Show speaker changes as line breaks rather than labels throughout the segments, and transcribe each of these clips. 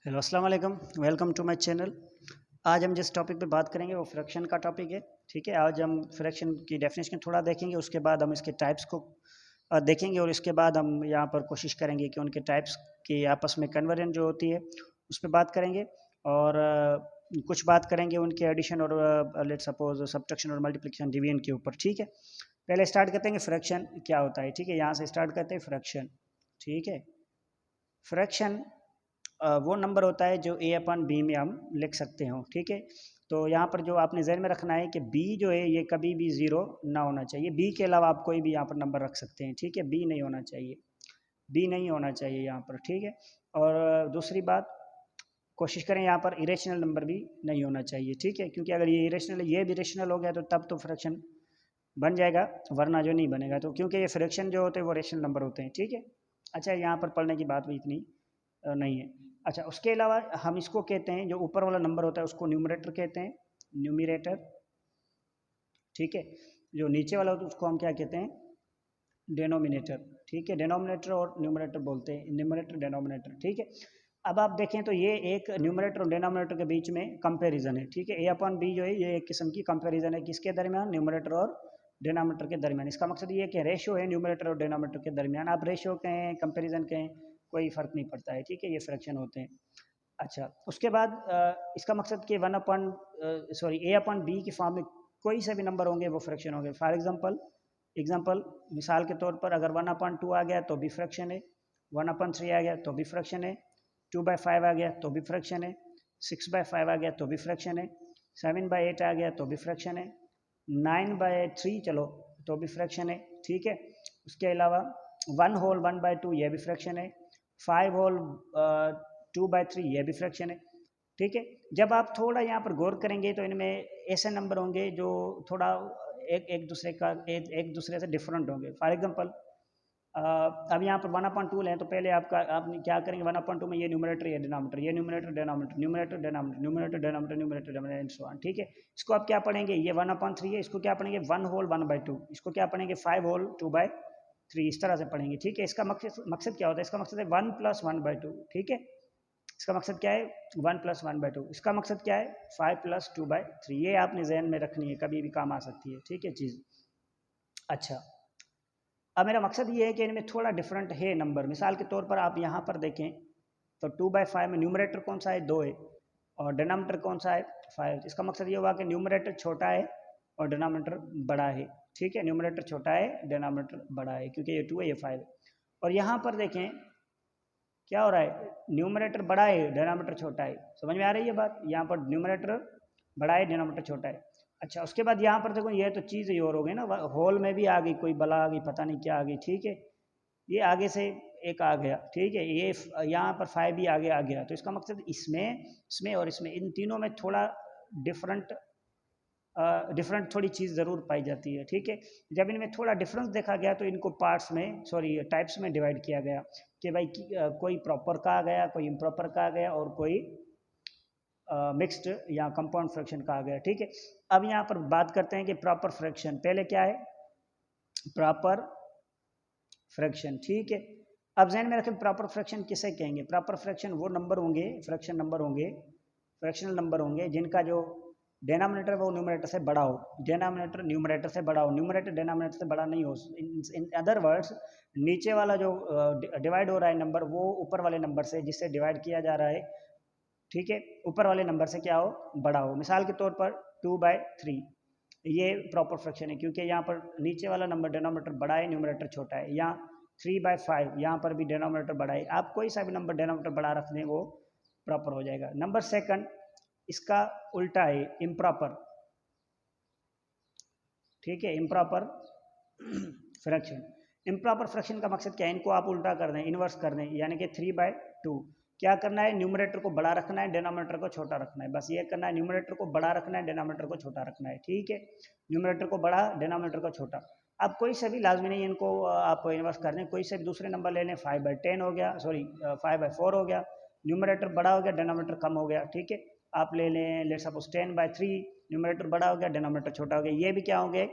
Hello अस्सलाम वालेकुम। Welcome to my channel. आज हम जिस टॉपिक पे बात करेंगे वो फ्रैक्शन का टॉपिक है। ठीक है, आज हम फ्रैक्शन की डेफिनेशन थोड़ा देखेंगे, उसके बाद हम इसके टाइप्स को देखेंगे और इसके बाद हम यहाँ पर कोशिश करेंगे कि उनके टाइप्स की आपस में कन्वर्जन जो होती है उस पर बात करेंगे और कुछ बात करेंगे उनके एडिशन और लेट्स सपोज सब्ट्रैक्शन और मल्टीप्लिकेशन डिवीजन के ऊपर। ठीक है, पहले स्टार्ट करते हैं फ्रैक्शन क्या होता है। ठीक है, यहाँ से स्टार्ट करते हैं फ्रैक्शन। ठीक है, फ्रैक्शन वो नंबर होता है जो ए अपन बी में हम लिख सकते हो। ठीक है, तो यहाँ पर जो आपने जहन में रखना है कि बी जो है ये कभी भी ज़ीरो ना होना चाहिए। बी के अलावा आप कोई भी यहाँ पर नंबर रख सकते हैं। ठीक है, बी नहीं होना चाहिए, बी नहीं होना चाहिए यहाँ पर। ठीक है, और दूसरी बात, कोशिश करें यहाँ पर इरेशनल नंबर भी नहीं होना चाहिए। ठीक है, क्योंकि अगर ये इरेशनल ये भी इरेशनल हो गया तो तब तो फ्रैक्शन बन जाएगा, वरना जो नहीं बनेगा। तो क्योंकि ये फ्रैक्शन जो होते हैं वो रेशनल नंबर होते हैं। ठीक है, अच्छा यहाँ पर पढ़ने की बात भी इतनी नहीं है। अच्छा, उसके अलावा हम इसको कहते हैं, जो ऊपर वाला नंबर होता है उसको न्यूमरेटर कहते हैं, न्यूमिरेटर। ठीक है, जो नीचे वाला होता है उसको हम क्या कहते हैं, डेनोमिनेटर। ठीक है, डेनोमिनेटर और न्यूमरेटर बोलते हैं, न्यूमरेटर डेनोमिनेटर। ठीक है, अब आप देखें तो ये एक न्यूमरेटर और डेनोमिनेटर के बीच में कंपैरिजन है। ठीक है, ए अपॉन बी जो है ये एक किस्म की कंपैरिजन है, किसके दरमियान, न्यूमरेटर और डेनोमिनेटर के दरमियान। इसका मकसद ये है कि रेशो है न्यूमरेटर और डेनोमिनेटर के दरमियान। आप रेशो कहें, कंपैरिजन कहें, कोई फ़र्क नहीं पड़ता है। ठीक है, ये फ्रैक्शन होते हैं। अच्छा, उसके बाद इसका मकसद कि वन अपन सॉरी ए अपन बी की फॉर्म में कोई से भी नंबर होंगे वो फ्रैक्शन होंगे। फॉर एग्जांपल मिसाल के तौर पर अगर वन अपन टू आ गया तो भी फ्रैक्शन है, वन अपन थ्री आ गया तो भी फ्रैक्शन है, टू बाई फाइव आ गया तो भी फ्रैक्शन है, सिक्स बाई फाइव आ गया तो भी फ्रैक्शन है, सेवन बाई एट आ गया तो भी फ्रैक्शन है, नाइन बाई थ्री चलो तो भी फ्रैक्शन है। ठीक है, उसके अलावा one whole one by two ये भी फ्रैक्शन है, five whole two by three ये भी फ्रैक्शन है। ठीक है, जब आप थोड़ा यहाँ पर गौर करेंगे तो इनमें ऐसे नंबर होंगे जो थोड़ा एक दूसरे का एक दूसरे से डिफरेंट होंगे। फॉर एग्जांपल अब यहाँ पर वन अपॉन टू लें तो पहले आप क्या करेंगे, वन अपॉन टू में ये न्यूमरेटर ये डिनोमिनेटर, ये numerator denominator, numerator denominator, numerator denominator, numerator denominator and so on. ठीक है, इसको आप क्या पढ़ेंगे, ये वन अपॉन थ्री है, इसको क्या पढ़ेंगे one whole one by two, इसको क्या पढ़ेंगे five whole two by three, इस तरह से पढ़ेंगे। ठीक है, इसका मकसद क्या होता है, इसका मकसद है one plus one by to. ठीक है, इसका मकसद क्या है, one plus one by to. इसका मकसद क्या है, five plus two by three. ये आपने जहन में रखनी है, कभी भी काम आ सकती है। ठीक है चीज़। अच्छा, अब मेरा मकसद ये है कि इनमें थोड़ा डिफरेंट है नंबर। मिसाल के तौर पर आप यहाँ पर देखें तो टू बाई फाइव में न्यूमरेटर कौन सा है, दो है, और डिनोमिनेटर कौन सा है, फाइव। इसका मकसद ये हुआ कि न्यूमरेटर छोटा है और डिनोमिनेटर बड़ा है। ठीक है, न्यूमरेटर छोटा है, डिनोमिनेटर बड़ा है, क्योंकि ये टू है ये फाइव है। और यहाँ पर देखें क्या हो रहा है, न्यूमरेटर बड़ा है, डिनोमिनेटर छोटा है। समझ में आ रही है बात, यहाँ पर न्यूमरेटर बड़ा है, डिनोमिनेटर छोटा है। अच्छा, उसके बाद यहाँ पर देखो ये तो चीज़ ही और हो गई ना, होल में भी आ गई, कोई बला आ गई, पता नहीं क्या आ गई। ठीक है, ये आगे से एक आ गया। ठीक है, ये यहाँ पर फाइव भी आगे आ गया। तो इसका मकसद इसमें इसमें और इसमें, इन तीनों में थोड़ा डिफरेंट डिफरेंट थोड़ी चीज़ ज़रूर पाई जाती है। ठीक है, जब इनमें थोड़ा डिफरेंस देखा गया तो इनको पार्ट्स में सॉरी टाइप्स में डिवाइड किया गया कि भाई कोई प्रॉपर का आ गया, कोई इम्प्रॉपर का आ गया, और कोई मिक्स्ड या कंपाउंड फ्रैक्शन का आ गया। ठीक है, अब यहाँ पर बात करते हैं कि प्रॉपर फ्रैक्शन पहले क्या है, प्रॉपर फ्रैक्शन। ठीक है, अब जहन में रखें प्रॉपर फ्रैक्शन किसे कहेंगे। प्रॉपर फ्रैक्शन वो नंबर होंगे, फ्रैक्शन नंबर होंगे, फ्रैक्शनल नंबर होंगे जिनका जो डेनोमिनेटर वो न्यूमरेटर से बड़ा हो, डेनोमिनेटर न्यूमरेटर से बड़ा हो, न्यूमरेटर डेनोमिनेटर से बड़ा नहीं हो। इन अदर वर्ड्स, नीचे वाला जो डिवाइड हो रहा है नंबर वो ऊपर वाले नंबर से जिससे डिवाइड किया जा रहा है, ठीक है, ऊपर वाले नंबर से क्या हो, बड़ा हो। मिसाल के तौर पर टू बाई थ्री ये प्रॉपर फ्रैक्शन है, क्योंकि यहाँ पर नीचे वाला नंबर डेनोमिनेटर बड़ा है, न्यूमरेटर छोटा है। यहाँ थ्री बाई फाइव यहाँ पर भी डेनोमिनेटर बड़ा है। आप कोई सा भी नंबर डेनोमिनेटर बड़ा रख दें वो प्रॉपर हो जाएगा। नंबर सेकंड, इसका उल्टा है इम्प्रॉपर। ठीक है, इम्प्रॉपर फ्रैक्शन। इम्प्रॉपर फ्रैक्शन का मकसद क्या है, इनको आप उल्टा कर दें, इन्वर्स कर दें, यानी कि थ्री बाई टू। क्या करना है, न्यूमरेटर को बड़ा रखना है, डिनोमिनेटर को छोटा रखना है, बस ये करना है। न्यूमरेटर को बड़ा रखना है, डिनोमिनेटर को छोटा रखना है। ठीक है, न्यूमरेटर को बड़ा, डिनोमिनेटर को छोटा। अब कोई से भी लाजमी नहीं इनको आप इन्वर्स कर दें, कोई से भी दूसरे नंबर ले लें। फाइव बाई टेन हो गया, सॉरी फाइव बाई फोर हो गया, न्यूमरेटर बड़ा हो गया, डिनोमिनेटर कम हो गया। ठीक है, आप ले लें let's suppose ten by three, numerator बड़ा हो गया, डिनोमिनेटर छोटा हो गया, ये भी क्या होंगे,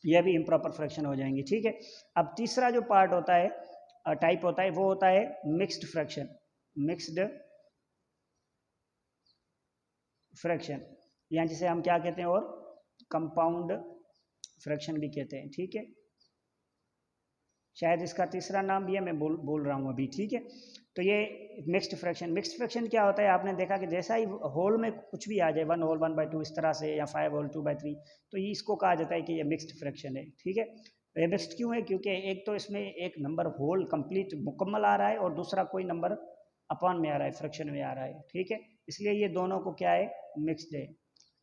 ये भी इम्प्रॉपर फ्रैक्शन हो जाएंगे। ठीक है, अब तीसरा जो पार्ट होता है, टाइप होता है, वो होता है मिक्स्ड फ्रैक्शन। मिक्स्ड फ्रैक्शन, या जिसे हम क्या कहते हैं और कंपाउंड फ्रैक्शन भी कहते हैं, ठीक है। शायद इसका तीसरा नाम भी है, मैं बोल रहा हूँ अभी, ठीक है। तो ये मिक्स्ड फ्रैक्शन क्या होता है, आपने देखा कि जैसा ही होल में कुछ भी आ जाए, 1 होल 1/2 इस तरह से, या 5 होल 2/3, तो ये इसको कहा जाता है कि ये मिक्स्ड फ्रैक्शन है, ठीक है। ये मिक्स्ड क्यों है, क्योंकि एक तो इसमें एक नंबर होल कंप्लीट मुकम्मल आ रहा है और दूसरा कोई नंबर अपॉन में आ रहा है, फ्रैक्शन में आ रहा है, ठीक है। इसलिए ये दोनों को क्या है, मिक्स्ड है,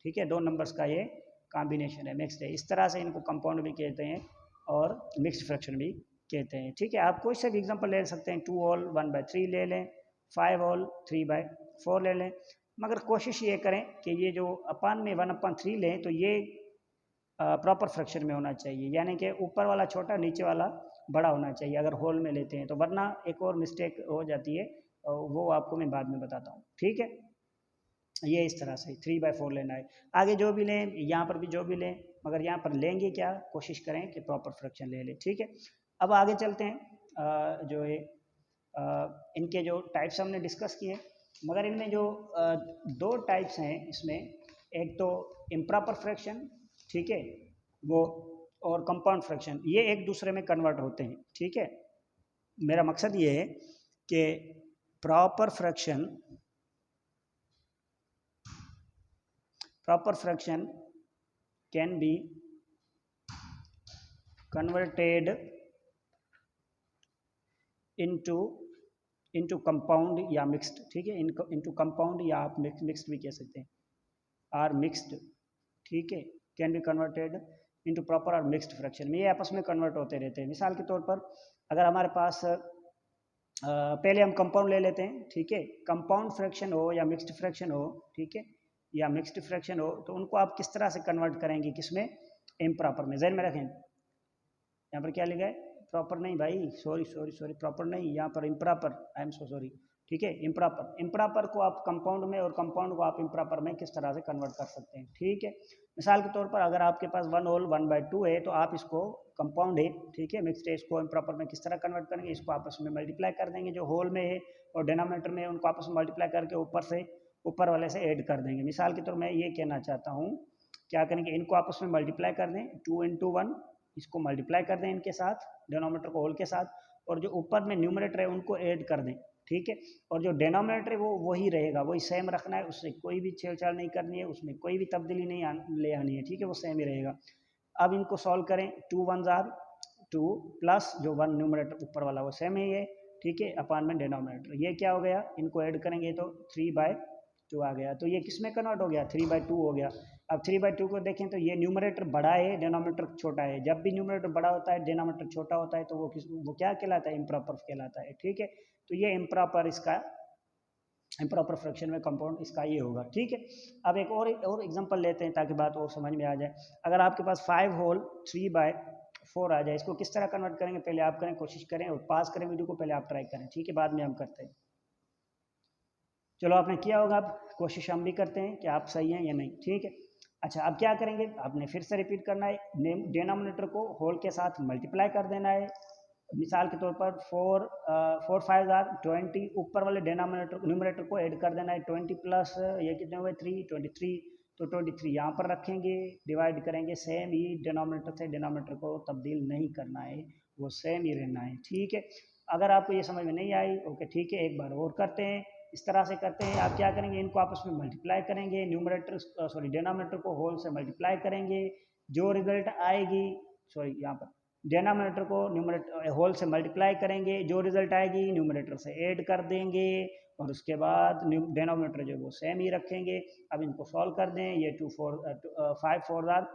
ठीक है। दो नंबर्स का ये कॉम्बिनेशन है, मिक्स्ड है। इस तरह से इनको कंपाउंड भी कहते हैं और मिक्स्ड फ्रैक्शन भी कहते हैं, ठीक है। आप कोई से भी एग्जांपल ले सकते हैं, 2 होल 1/3 ले लें, 5 होल 3/4 ले लें, मगर कोशिश ये करें कि ये जो अपान में 1/3 लें तो ये प्रॉपर फ्रैक्शन में होना चाहिए, यानी कि ऊपर वाला छोटा नीचे वाला बड़ा होना चाहिए अगर होल में लेते हैं तो, वरना एक और मिस्टेक हो जाती है, वो आपको मैं बाद में बताता हूँ, ठीक है। ये इस तरह से 3/4 लेना है। आगे जो भी लें, यहाँ पर भी जो भी लें, मगर यहाँ पर लेंगे क्या, कोशिश करें कि प्रॉपर फ्रैक्शन ले लें, ठीक है। अब आगे चलते हैं, जो ये इनके जो टाइप्स हमने डिस्कस किए, मगर इनमें जो दो टाइप्स हैं इसमें, एक तो इम्प्रॉपर फ्रैक्शन, ठीक है, वो, और कंपाउंड फ्रैक्शन, ये एक दूसरे में कन्वर्ट होते हैं, ठीक है। मेरा मकसद ये है कि proper fraction can be converted into compound या मिक्स्ड, ठीक है। इनटू कंपाउंड या आप मिक्स्ड भी कह सकते हैं, आर मिक्स्ड, ठीक है। Can be converted into proper और मिक्स्ड फ्रैक्शन में, ये आपस में कन्वर्ट होते रहते हैं। मिसाल के तौर पर अगर हमारे पास पहले हम कंपाउंड ले लेते हैं, ठीक है। कंपाउंड फ्रैक्शन हो या मिक्स्ड फ्रैक्शन हो, ठीक है, या मिक्स्ड फ्रैक्शन हो, तो उनको आप किस तरह से कन्वर्ट करेंगे, किसमें, इम्प्रॉपर में। ज़हन में रखें, यहाँ पर क्या लिखा है, प्रॉपर नहीं भाई, सॉरी प्रॉपर नहीं, यहाँ पर improper, I am so sorry, ठीक है। इम्प्रॉपर को आप कंपाउंड में और कंपाउंड को आप इम्प्रॉपर में किस तरह से कन्वर्ट कर सकते हैं, ठीक है। मिसाल के तौर पर अगर आपके पास 1 होल 1/2 है, तो आप इसको कंपाउंड है, ठीक है, मिक्स्ड है, इसको इम्प्रॉपर में किस तरह कन्वर्ट करेंगे, इसको आपस में मल्टीप्लाई कर देंगे, जो होल में है और डिनोमिनेटर में, उनको आपस में मल्टीप्लाई करके ऊपर वाले से ऐड कर देंगे। मिसाल के तौर मैं ये कहना चाहता हूँ, क्या करेंगे, इनको आपस में मल्टीप्लाई कर दें, 2 × 1, इसको मल्टीप्लाई कर दें इनके साथ, डिनोमिनेटर को होल के साथ, और जो ऊपर में न्यूमरेटर है उनको ऐड कर दें, ठीक है। और जो डिनोमिनेटर है वो वही रहेगा, वही सेम रखना है, उससे कोई भी छेड़छाड़ नहीं करनी है, उसमें कोई भी तब्दीली नहीं ले आनी है, ठीक है, वो सेम ही रहेगा। अब इनको सॉल्व करें, 2 1 जार 2 प्लस जो 1 न्यूमरेटर ऊपर वाला वो सेम ही है, ठीक है, अपान में डिनोमिनेटर, ये क्या हो गया, इनको ऐड करेंगे तो 3/2 आ गया। तो ये किस में कन्वर्ट हो गया, 3/2 हो गया। अब 3/2 को देखें तो ये न्यूमरेटर बड़ा है, डिनोमिनेटर छोटा है। जब भी न्यूमरेटर बड़ा होता है, डिनोमिनेटर छोटा होता है, तो वो क्या कहलाता है, इम्प्रॉपर कहलाता है, ठीक है। तो ये इम्प्रॉपर, इसका इम्प्रॉपर फ्रैक्शन में कंपाउंड इसका ये होगा, ठीक है। अब एक और एग्जांपल लेते हैं ताकि बात और समझ में आ जाए। अगर आपके पास 5 होल 3/4 आ जाए, इसको किस तरह कन्वर्ट करेंगे, पहले आप करें, कोशिश करें, और पास करें वीडियो को, पहले आप ट्राई करें, ठीक है, बाद में हम करते हैं। चलो आपने किया होगा, अब कोशिश हम भी करते हैं कि आप सही हैं या नहीं, ठीक है। अच्छा, अब क्या करेंगे, आपने फिर से रिपीट करना है, डिनोमिनेटर को होल के साथ मल्टीप्लाई कर देना है। मिसाल के तौर पर 4 5 जार 20, ऊपर वाले न्यूमरेटर को ऐड कर देना है, 20 प्लस ये कितने हुए 3 23, तो 23 यहाँ पर रखेंगे, डिवाइड करेंगे, सेम ही डिनोमिनेटर से डिनोमिनेटर को तब्दील नहीं करना है, वो सेम ही रहना है, ठीक है। अगर आपको ये समझ में नहीं आई, ओके ठीक है, एक बार और करते हैं, इस तरह से करते हैं। आप क्या करेंगे, इनको आपस में मल्टीप्लाई करेंगे, डिनोमिनेटर को होल से मल्टीप्लाई करेंगे, जो रिजल्ट आएगी, यहाँ पर डिनोमिनेटर को न्यूमरेटर होल से मल्टीप्लाई करेंगे, जो रिजल्ट आएगी न्यूमरेटर से ऐड कर देंगे, और उसके बाद डिनोमिनेटर जो वो सेम ही रखेंगे। अब इनको सॉल्व कर दें, ये 5 4 जार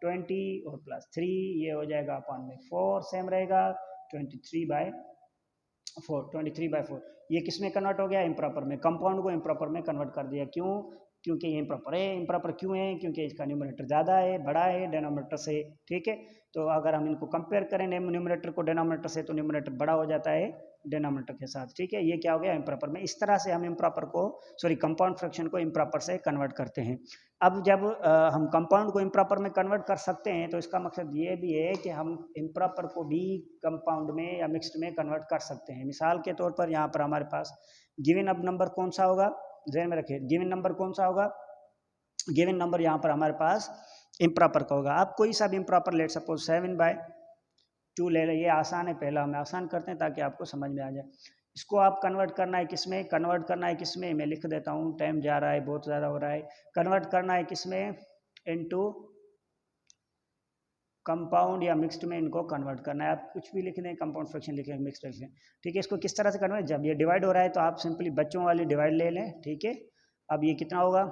20 और प्लस 3, ये हो जाएगा अपॉन में 4, सेम रहेगा, 23/4 ये किस में कन्वर्ट हो गया, इम्प्रॉपर में। कंपाउंड को इम्प्रॉपर में कन्वर्ट कर दिया, क्यों, क्योंकि ये इम्प्रॉपर है। इम्प्रॉपर क्यों है, क्योंकि इसका न्यूमरेटर ज़्यादा है, बड़ा है डिनोमिनेटर से, ठीक है। तो अगर हम इनको कंपेयर करें न्यूमरेटर को डिनोमिनेटर से, तो न्यूमरेटर बड़ा हो जाता है डिनोमिनेटर के साथ, ठीक है। ये क्या हो गया, इम्प्रॉपर में। इस तरह से हम कंपाउंड फ्रैक्शन को इम्प्रॉपर से कन्वर्ट करते हैं। अब जब हम कंपाउंड को इम्प्रॉपर में कन्वर्ट कर सकते हैं, तो इसका मकसद ये भी है कि हम इम्प्रॉपर को भी कंपाउंड में या मिक्स्ड में कन्वर्ट कर सकते हैं। मिसाल के तौर पर यहाँ पर हमारे पास गिवन अब नंबर कौन सा होगा, ध्यान में रखिए, गिवन नंबर कौन सा होगा, गिवन नंबर यहाँ पर हमारे पास इम्प्रॉपर का होगा। आप कोई सा भी इम्प्रॉपर लेट सपोज 7/2 ले लें, ये आसान है, पहला हम आसान करते हैं ताकि आपको समझ में आ जाए। इसको आप कन्वर्ट करना है किस में, कन्वर्ट करना है किस में, मैं लिख देता हूँ, टाइम जा रहा है, बहुत ज़्यादा हो रहा है। कन्वर्ट करना है किस में, इनटू कंपाउंड या मिक्स्ड में इनको कन्वर्ट करना है। आप कुछ भी लिख दें, कंपाउंड फ्रैक्शन लिखें, मिक्स्ड लिखें, ठीक है। इसको किस तरह से कन्वर्ट, जब ये डिवाइड हो रहा है तो आप सिंपली बच्चों वाली डिवाइड ले लें, ठीक है। अब ये कितना होगा,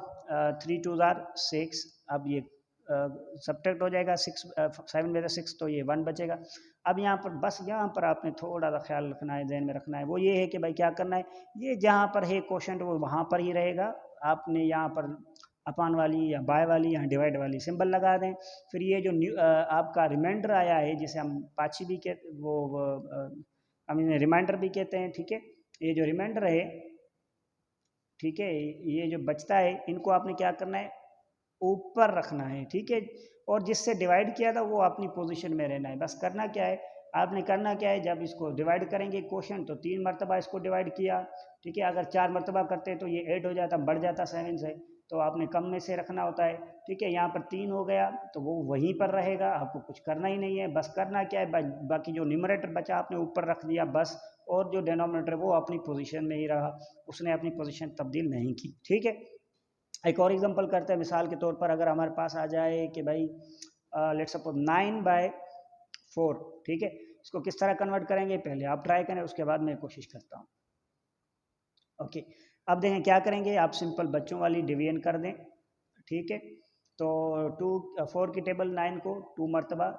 3 2 6, अब ये सब्ट्रैक्ट हो जाएगा, 7 में 6 तो ये 1 बचेगा। अब यहाँ पर बस यहाँ पर आपने थोड़ा सा ख्याल रखना है, ध्यान में रखना है, वो ये है कि भाई क्या करना है, ये जहाँ पर है क्वोशंट वो वहाँ पर ही रहेगा। आपने यहाँ पर अपान वाली या बाय वाली या डिवाइड वाली सिंबल लगा दें। फिर ये जो आपका रिमाइंडर आया है, जिसे हम पाची भी कहते, वो हम इन्हें रिमाइंडर भी कहते हैं, ठीक है। ये जो रिमाइंडर है, ठीक है, ये जो बचता है, इनको आपने क्या करना है, ऊपर रखना है, ठीक है। और जिससे डिवाइड किया था वो अपनी पोजीशन में रहना है। बस करना क्या है, आपने करना क्या है, जब इसको डिवाइड करेंगे क्वोशंट तो 3 मरतबा इसको डिवाइड किया, ठीक है। अगर 4 मरतबा करते तो ये 8 हो जाता, बढ़ जाता 7 से, तो आपने कम में से रखना होता है, ठीक है। यहाँ पर 3 हो गया तो वो वहीं पर रहेगा, आपको कुछ करना ही नहीं है। बस करना क्या है, बाकी जो न्यूमरेटर बचा आपने ऊपर रख दिया बस, और जो डिनोमिनेटर वो अपनी पोजीशन में ही रहा, उसने अपनी पोजीशन तब्दील नहीं की, ठीक है। एक और एग्जांपल करते हैं, मिसाल के तौर पर अगर हमारे पास आ जाए कि भाई लेट्स सपोज 9/4, ठीक है। इसको किस तरह कन्वर्ट करेंगे, पहले आप ट्राई करें, उसके बाद मैं कोशिश करता हूँ। ओके, अब देखें क्या करेंगे, आप सिंपल बच्चों वाली डिवीजन कर दें, ठीक है। तो 4 की टेबल 9 को 2 मरतबा,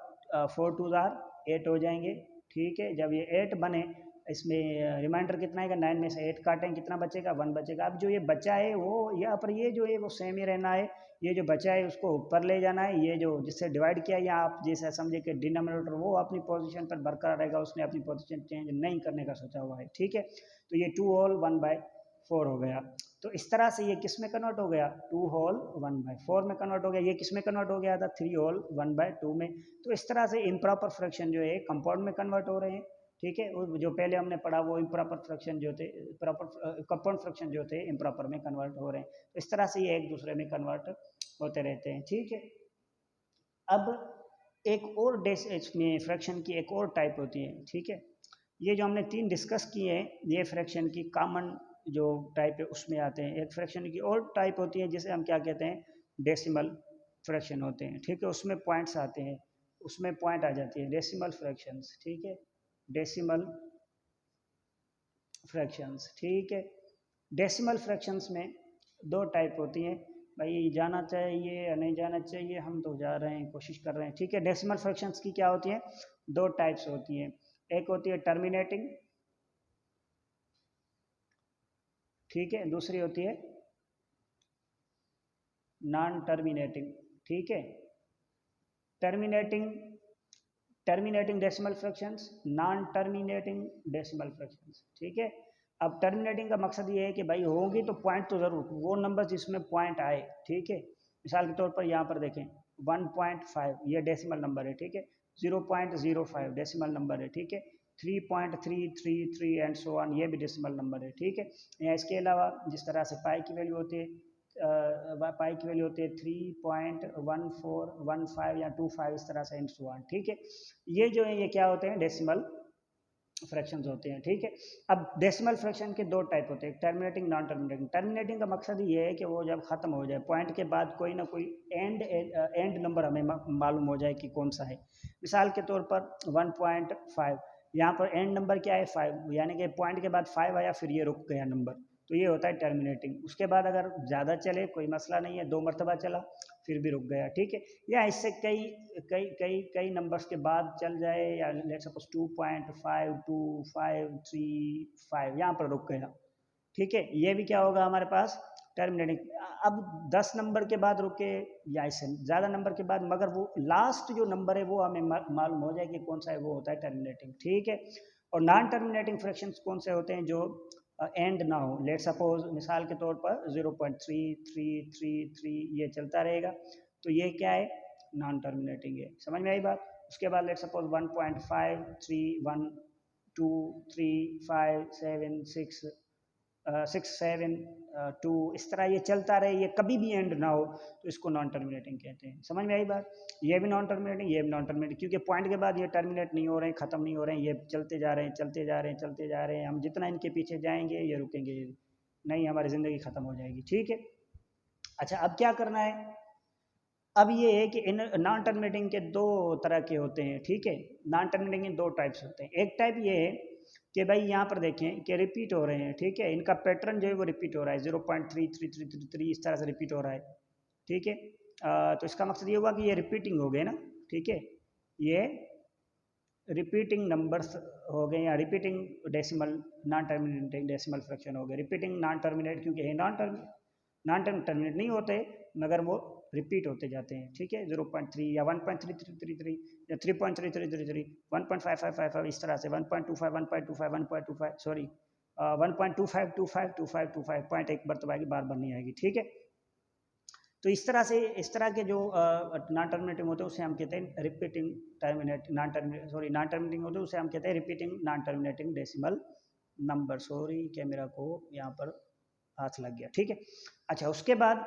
4 2 8 हो जाएंगे, ठीक है। जब ये 8 बने, इसमें रिमाइंडर कितना आएगा, 9 में से 8 काटें, कितना बचेगा, 1 बचेगा। अब जो ये बचा है वो यहाँ पर ये जो है वो सेम ही रहना है, ये जो बचा है उसको ऊपर ले जाना है। ये जो जिससे डिवाइड किया, या आप जैसे समझे कि डिनोमिनेटर वो अपनी पोजीशन पर बरकरार रहेगा, उसने अपनी पोजीशन चेंज नहीं करने का सोचा हुआ है, ठीक है। तो ये 2 होल 1/4 हो गया। तो इस तरह से ये किस में कन्वर्ट हो गया, 2 होल 1/4 में कन्वर्ट हो गया। ये किस में कन्वर्ट हो गया था, 3 होल 1/2 में। तो इस तरह से इम्प्रॉपर फ्रैक्शन जो है कंपाउंड में कन्वर्ट हो रहे हैं, ठीक है। जो पहले हमने पढ़ा वो इम्प्रॉपर फ्रैक्शन जो थे, प्रॉपर कंपाउंड फ्रैक्शन जो थे इम्प्रॉपर में कन्वर्ट हो रहे हैं। तो इस तरह से ये एक दूसरे में कन्वर्ट होते रहते हैं, ठीक है। अब एक और इसमें फ्रैक्शन की एक और टाइप होती है, ठीक है। ये जो हमने 3 डिस्कस किए हैं, ये फ्रैक्शन की कॉमन जो टाइप है उसमें आते हैं। एक फ्रैक्शन की और टाइप होती है जिसे हम क्या कहते हैं, डेसिमल फ्रैक्शन होते हैं, ठीक है। उसमें पॉइंट्स आते हैं, उसमें पॉइंट आ जाती है, डेसिमल फ्रैक्शंस, ठीक है, डेसिमल फ्रैक्शंस, ठीक है। डेसिमल फ्रैक्शंस में 2 टाइप होती हैं, भाई जाना चाहिए या नहीं जाना चाहिए, हम तो जा रहे हैं, कोशिश कर रहे हैं, ठीक है। डेसिमल फ्रैक्शंस की क्या होती हैं, 2 टाइप्स होती हैं। एक होती है टर्मिनेटिंग, ठीक है, दूसरी होती है नॉन टर्मिनेटिंग, ठीक है। Terminating terminating decimal fractions, non terminating decimal fractions, ठीक है। अब टर्मिनेटिंग का मकसद ये है कि भाई होंगी तो पॉइंट तो ज़रूर, वो नंबर जिसमें पॉइंट आए, ठीक है। मिसाल के तौर पर यहाँ पर देखें 1.5 ये डेसिमल नंबर है, ठीक है। 0.05 डेसिमल नंबर है, ठीक है। 3.333 एंड सो ऑन, ये भी डेसिमल नंबर है, ठीक है। या इसके अलावा जिस तरह से पाई की वैल्यू होती है, पाई की वैल्यू होती है 3.1415 या 25, इस तरह से एंड सो ऑन, ठीक है। ये जो है ये क्या होते हैं, डेसिमल फ्रैक्शंस होते हैं, ठीक है। अब डेसिमल फ्रैक्शन के 2 टाइप होते हैं, टर्मिनेटिंग, नॉन टर्मिनेटिंग। टर्मिनेटिंग का मकसद ये है कि वो जब ख़त्म हो जाए, पॉइंट के बाद कोई ना कोई एंड नंबर हमें मालूम हो जाए कि कौन सा है। मिसाल के तौर पर 1.5, यहाँ पर एंड नंबर क्या है, 5, यानी कि पॉइंट के बाद 5 आया, फिर ये रुक गया नंबर, तो ये होता है टर्मिनेटिंग। उसके बाद अगर ज़्यादा चले कोई मसला नहीं है, 2 मरतबा चला फिर भी रुक गया, ठीक है। या इससे कई कई कई कई नंबर्स के बाद चल जाए, या लेट्स सपोज 2.52535 यहाँ पर रुक गया, ठीक है। ये भी क्या होगा हमारे पास, टर्मिनेटिंग। अब 10 नंबर के बाद रुके या इससे ज़्यादा नंबर के बाद, मगर वो लास्ट जो नंबर है वो हमें मालूम हो जाए कि कौन सा है, वो होता है टर्मिनेटिंग, ठीक है। और नॉन टर्मिनेटिंग फ्रैक्शंस कौन से होते हैं, जो एंड ना हो। लेट सपोज मिसाल के तौर पर 0.3333 ये चलता रहेगा, तो ये क्या है, नॉन टर्मिनेटिंग है। समझ में आई बात। उसके बाद लेट सपोज 1.5312357 6 6 7 2 इस तरह ये चलता रहे, ये कभी भी एंड ना हो, तो इसको नॉन टर्मिनेटिंग कहते हैं। समझ में आई बात? ये भी नॉन टर्मिनेटिंग, ये भी नॉन टर्मिनेटिंग, क्योंकि पॉइंट के बाद ये टर्मिनेट नहीं हो रहे हैं, ख़त्म नहीं हो रहे हैं, ये चलते जा रहे हैं चलते जा रहे हैं चलते जा रहे हैं। हम जितना इनके पीछे जाएंगे ये रुकेंगे नहीं, हमारी ज़िंदगी ख़त्म हो जाएगी। ठीक है, अच्छा अब क्या करना है? अब ये है कि इन नॉन टर्मिनेटिंग के दो तरह के होते हैं। ठीक है, नॉन टर्मिनेटिंग के दो टाइप्स होते हैं। एक टाइप ये है कि भाई यहाँ पर देखें कि रिपीट हो रहे हैं। ठीक है, इनका पैटर्न जो है वो रिपीट हो रहा है, 0.3333 इस तरह से रिपीट हो रहा है। ठीक है, तो इसका मकसद ये हुआ कि ये रिपीटिंग हो गए ना। ठीक है, ये रिपीटिंग नंबर्स हो गए या repeating decimal non terminating decimal fraction हो गए। रिपीटिंग नॉन टर्मिनेट क्योंकि ये नॉन टर्मिनेट नहीं होते मगर वो रिपीट होते जाते हैं। ठीक है, 0.3 या 1.3333 या 3.3333 1.5555 इस तरह से 1.25 1.25 1.25 सॉरी 1.25252525 पॉइंट एक मरतबा आएगी, बार बार नहीं आएगी। ठीक है, तो इस तरह से इस तरह के जो नॉन टर्मिनेटिंग होते हैं उसे हम कहते हैं रिपीटिंग नॉन टर्मिनेटिंग होते हैं उसे हम कहते हैं repeating non terminating decimal number. Sorry camera को यहाँ पर हाथ लग गया। ठीक है, अच्छा उसके बाद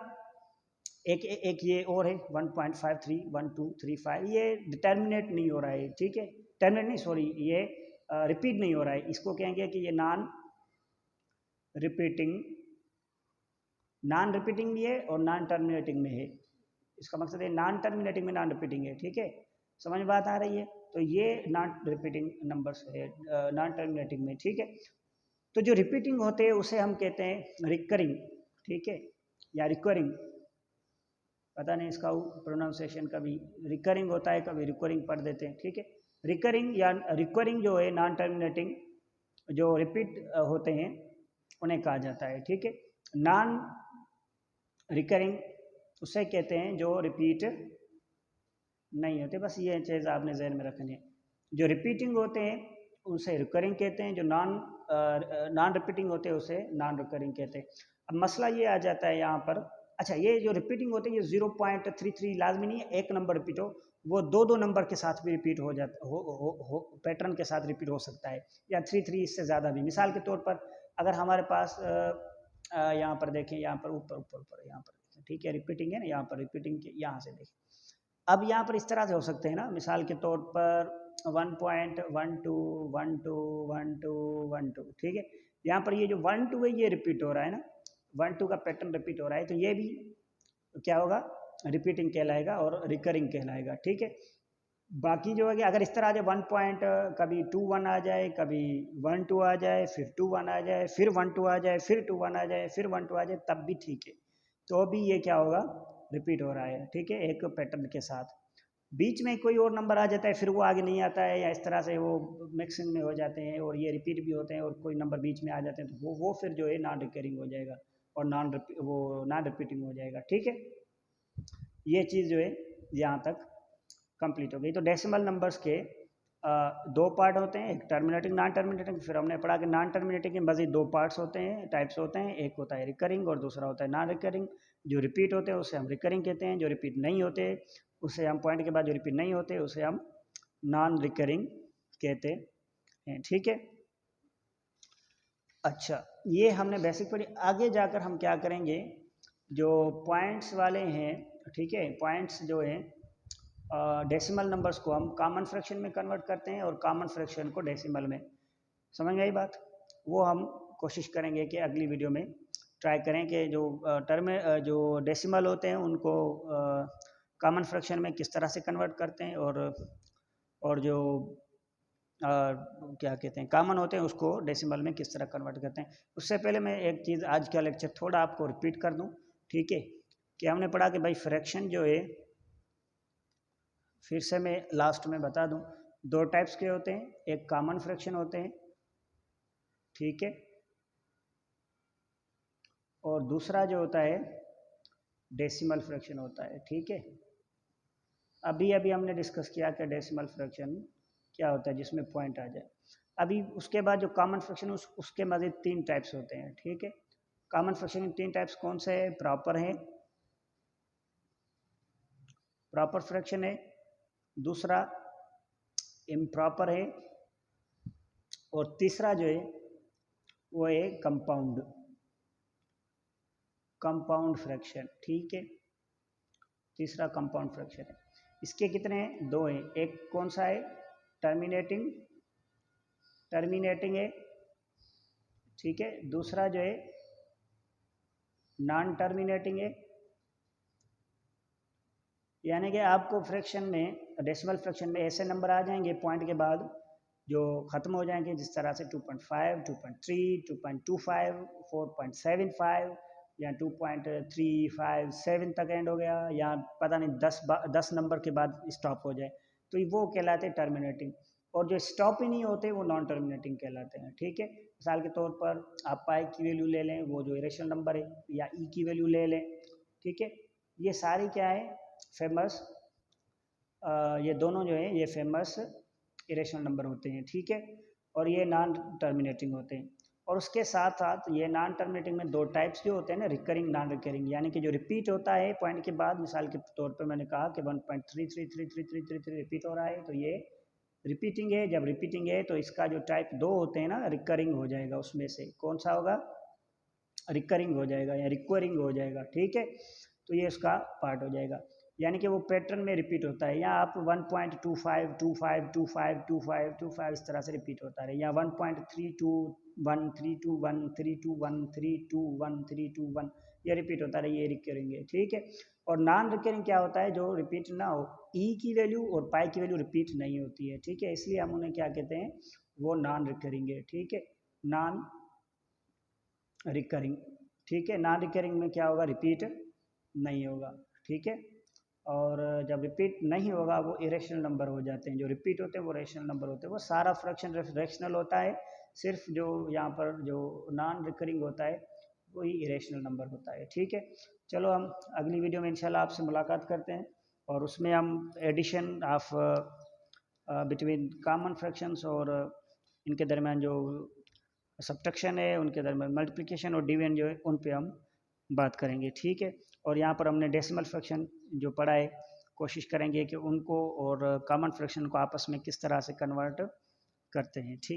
एक ये और है 1.531235, ये टर्मिनेट नहीं हो रहा है। ठीक है, टर्मिनेट नहीं सॉरी ये रिपीट नहीं हो रहा है, इसको कहेंगे कि ये नॉन रिपीटिंग भी है और नॉन टर्मिनेटिंग में है। इसका मकसद है नॉन टर्मिनेटिंग में नॉन रिपीटिंग है। ठीक है, समझ में बात आ रही है? तो ये नॉन रिपीटिंग नंबर्स है नॉन टर्मिनेटिंग में। ठीक है, तो जो रिपीटिंग होते हैं उसे हम कहते हैं रिकरिंग। ठीक है, या रिकरिंग, पता नहीं इसका प्रोनाउंसिएशन, कभी रिकरिंग होता है कभी रिकरिंग पढ़ देते हैं। ठीक है, रिकरिंग या रिकरिंग जो है नॉन टर्मिनेटिंग जो रिपीट होते हैं उन्हें कहा जाता है। ठीक है, नॉन रिकरिंग उसे कहते हैं जो रिपीट नहीं होते। बस ये चीज़ आपने जहन में रखनी है, जो रिपीटिंग होते हैं उसे रिकरिंग कहते हैं, जो नॉन रिपीटिंग होते हैं उसे नॉन रिकरिंग कहते हैं। अब मसला ये आ जाता है यहाँ पर, अच्छा ये जो रिपीटिंग होते हैं ये 0.33 लाजमी नहीं है एक नंबर रिपीट हो, वो दो नंबर के साथ भी रिपीट हो जाता हो पैटर्न के साथ रिपीट हो सकता है, या 3 इससे ज़्यादा भी। मिसाल के तौर पर अगर हमारे पास यहाँ पर देखें, यहाँ पर ऊपर ऊपर ऊपर यहाँ पर देखें, ठीक है रिपीटिंग है ना, यहाँ पर रिपीटिंग के यहाँ से देखें। अब यहाँ पर इस तरह से हो सकते हैं ना, मिसाल के तौर पर 1.12121212, ठीक है, यहाँ पर ये जो 1 2 है ये रिपीट हो रहा है ना, 1 2 का पैटर्न रिपीट हो रहा है, तो ये भी क्या होगा, रिपीटिंग कहलाएगा और रिकरिंग कहलाएगा। ठीक है, बाकी जो है कि अगर इस तरह आ जाए 1 पॉइंट कभी 2 1 आ जाए, कभी 1 2 आ जाए, फिर 2 1 आ जाए, फिर 1 2 आ जाए, फिर 2 1 आ जाए, फिर 1 2 आ जाए, तब भी ठीक है, तो भी ये क्या होगा, रिपीट हो रहा है। ठीक है, एक पैटर्न के साथ। बीच में कोई और नंबर आ जाता है फिर वो आगे नहीं आता है, या इस तरह से वो मिक्सिंग में हो जाते हैं और ये रिपीट भी होते हैं, और कोई नंबर बीच में आ जाते हैं, तो वो फिर जो है नॉन रिकरिंग हो जाएगा और नॉन रिपीटिंग हो जाएगा। ठीक है, ये चीज़ जो है यहाँ तक कंप्लीट हो गई। तो डेसिमल नंबर्स के दो पार्ट होते हैं, एक टर्मिनेटिंग नॉन टर्मिनेटिंग। फिर हमने पढ़ा कि नॉन टर्मिनेटिंग के मज़ीद दो पार्ट्स होते हैं, टाइप्स होते हैं, एक होता है रिकरिंग और दूसरा होता है नॉन रिकरिंग। जो रिपीट होते हैं उसे हम रिकरिंग कहते हैं, जो रिपीट नहीं होते उसे हम पॉइंट के बाद जो रिपीट नहीं होते उसे हम नॉन रिकरिंग कहते हैं। ठीक है, अच्छा ये हमने बेसिक पढ़ी। आगे जाकर हम क्या करेंगे, जो पॉइंट्स वाले हैं, ठीक है, पॉइंट्स जो हैं डेसिमल नंबर्स को हम कॉमन फ्रैक्शन में कन्वर्ट करते हैं और कॉमन फ्रैक्शन को डेसिमल में। समझ में आई बात? वो हम कोशिश करेंगे कि अगली वीडियो में ट्राई करें कि जो डेसिमल होते हैं उनको कॉमन फ्रैक्शन में किस तरह से कन्वर्ट करते हैं, और जो क्या कहते हैं कॉमन होते हैं उसको डेसिमल में किस तरह कन्वर्ट करते हैं। उससे पहले मैं एक चीज़ आज का लेक्चर थोड़ा आपको रिपीट कर दूं, ठीक है, कि हमने पढ़ा कि भाई फ्रैक्शन जो है, फिर से मैं लास्ट में बता दूं, दो टाइप्स के होते हैं, एक कॉमन फ्रैक्शन होते हैं, ठीक है, और दूसरा जो होता है डेसिमल फ्रैक्शन होता है। ठीक है, अभी हमने डिस्कस किया कि डेसिमल फ्रैक्शन क्या होता है जिसमें पॉइंट आ जाए। अभी उसके बाद जो कॉमन फ्रैक्शन उसके मज़ीद 3 टाइप्स होते हैं। ठीक है, कॉमन फ्रैक्शन के 3 टाइप्स कौन से है, प्रॉपर है, प्रॉपर फ्रैक्शन है, दूसरा इम्प्रॉपर है, और तीसरा जो है वो है कंपाउंड। कंपाउंड फ्रैक्शन, ठीक है, तीसरा कंपाउंड फ्रैक्शन है। इसके कितने हैं? 2 हैं। एक कौन सा है? टर्मिनेटिंग है, ठीक है। दूसरा जो है नॉन टर्मिनेटिंग है, यानी कि आपको फ्रैक्शन में, डेसिमल फ्रैक्शन में ऐसे नंबर आ जाएंगे पॉइंट के बाद जो ख़त्म हो जाएंगे, जिस तरह से 2.5, 2.3, 2.25, 4.75 या 2.357 तक एंड हो गया, या पता नहीं 10 नंबर के बाद स्टॉप हो जाए, तो वो कहलाते हैं टर्मिनेटिंग। और जो स्टॉप ही नहीं होते वो नॉन टर्मिनेटिंग कहलाते हैं, ठीक है। मिसाल के तौर पर आप पाई की वैल्यू ले लें, वो जो इरेशनल नंबर है, या ई की वैल्यू ले लें, ठीक है। ये सारी क्या है? फेमस, ये दोनों जो है ये फेमस इरेशनल नंबर होते हैं, ठीक है। और ये नॉन टर्मिनेटिंग होते हैं। और उसके साथ साथ ये नॉन टर्मिनेटिंग में 2 टाइप्स जो होते हैं ना, रिकरिंग, नॉन रिकरिंग, यानी कि जो रिपीट होता है पॉइंट के बाद, मिसाल के तौर पर मैंने कहा कि 1.333333 रिपीट हो रहा है, तो ये रिपीटिंग है। जब रिपीटिंग है तो इसका जो टाइप 2 होते हैं ना, रिकरिंग हो जाएगा। उसमें से कौन सा होगा? रिकरिंग हो जाएगा या रिक्वरिंग हो जाएगा, ठीक है। तो ये उसका पार्ट हो जाएगा, यानी कि वो पैटर्न में रिपीट होता है। या आप 1.25 25 25 25 25 इस तरह से रिपीट होता रहे, या 1.32 132 132 132 132 1, ये रिपीट होता रहे, ये रिकरिंग है, ठीक है। और नॉन रिकरिंग क्या होता है? जो रिपीट ना हो, ई की वैल्यू और पाई की वैल्यू रिपीट नहीं होती है, ठीक है, इसलिए हम उन्हें क्या कहते हैं? वो नॉन रिकरिंग है, ठीक है, नॉन रिकरिंग, ठीक है। नॉन रिकरिंग में क्या होगा? रिपीट नहीं होगा, ठीक है। और जब रिपीट नहीं होगा वो इरेशनल नंबर हो जाते हैं। जो रिपीट होते हैं वो रेशनल नंबर होते हैं। वो सारा फ्रैक्शन रेशनल होता है, सिर्फ जो यहाँ पर जो नॉन रिकरिंग होता है वही इरेशनल नंबर होता है, ठीक है। चलो हम अगली वीडियो में इंशाल्लाह आपसे मुलाकात करते हैं, और उसमें हम addition of between common fractions और इनके दरमियान जो सब्ट्रैक्शन है, उनके दरमियान मल्टीप्लिकेशन और डिवीजन जो है, उन पे हम बात करेंगे, ठीक है। और यहाँ पर हमने डेसिमल फ्रैक्शन जो पढ़ा है, कोशिश करेंगे कि उनको और कॉमन फ्रैक्शन को आपस में किस तरह से कन्वर्ट करते हैं, ठीक।